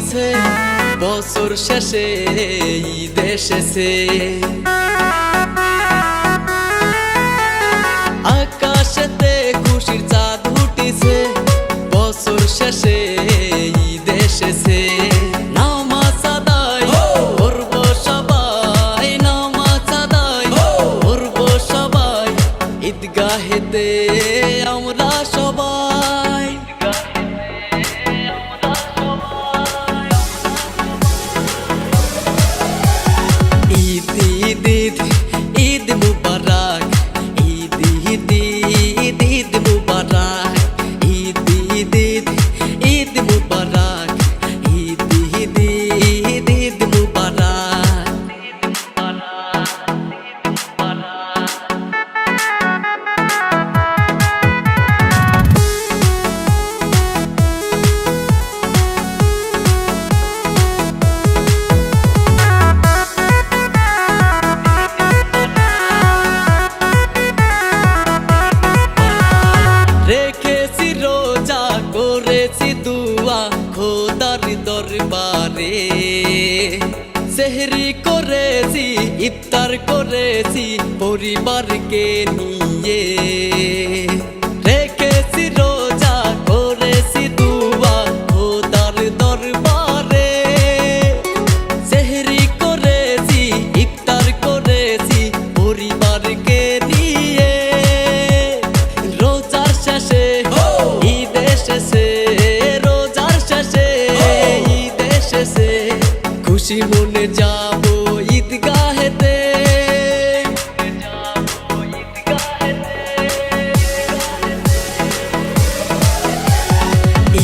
ঘুটিছে, বছর শেষে ঈদ এসেছে। আকাশেতে খুশির চাঁদ উঠিছে, বছর শেষে ঈদ এসেছে। নামাজ আদায় করব সবাই, নামাজ আদায় করব সবাই, ঈদগাহেতে আমরা সবাই। ঈদ ঈদ ঈদ ঈদ মুবারক, ঈদ ঈদ ঈদ ঈদ মুবারক, ঈদ ঈদ ঈদ ঈদ মুবারক, ঈদ ঈদ ঈদ ঈদ মুবারক। রেখেছি রোজা, করেছি দুয়া খোদার দরবারে, সেহরি করেছি, ইফতার করেছি পরিবারকে নিয়ে। রেখেছি রোজা, করেছি দুয়া খোদার দরবারে, সেহরি করেছি, ইফতার করেছি পরিবারকে নিয়ে। রোজার শেষে ঈদ এসেছে, রোজার শেষে ঈদ এসেছে, খুশি মনে যাব ঈদগাহেতে।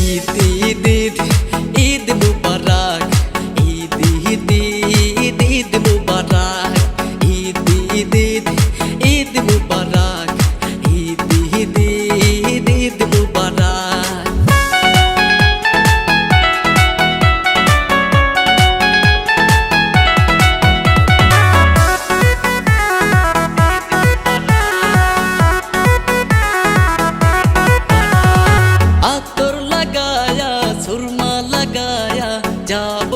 ঈদ ঈদ ঈদ ঈদ মুবারক, ঈদ ঈদ ঈদ ঈদ মুবারক, ঈদ ঈদ ঈদ ঈদ মুবারক, ঈদ ঈদ ঈদ ঈদ মুবারক। আতর লাগায়া সুরমা লাগায়া যাব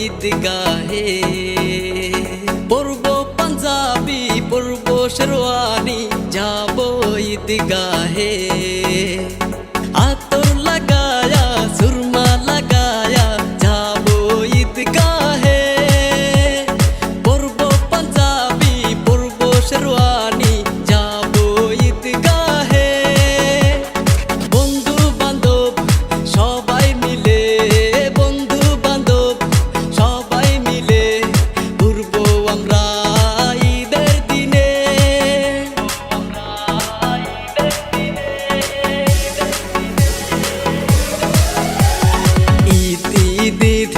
ঈদগাহে, পরব পাঞ্জাবি পরব শেরওয়ানি যাব ঈদগাহে। আতর লাগায়া সুরমা লাগায়া যাব ঈদগাহে, পরব পাঞ্জাবি পরব শেরওয়ানি যাব ঈদগাহে। বন্ধু বান্ধব সবাই মিলে, বন্ধু বান্ধব সবাই মিলে ঘুরবো আমরা ঈদের দিনে। ঈদ ঈদ ঈদ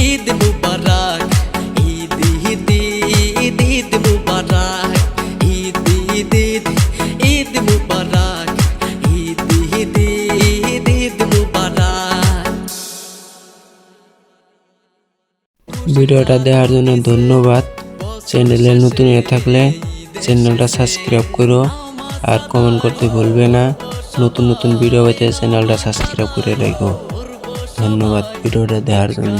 ঈদ মুবারক, ঈদ ঈদ ঈদ ঈদ মুবারক, ঈদ ঈদ ঈদ ঈদ মুবারক, ঈদ ঈদ ঈদ ঈদ মুবারক। ভিডিওটা দেখার জন্য ধন্যবাদ। চ্যানেলে নতুন হয়ে থাকলে চ্যানেলটা সাবস্ক্রাইব করো আর কমেন্ট করতে ভুলবে না। নতুন নতুন ভিডিও পেতে চ্যানেলটা সাবস্ক্রাইব করে রাখো। ধন্যবাদ ভিডিওটা দেখার জন্য।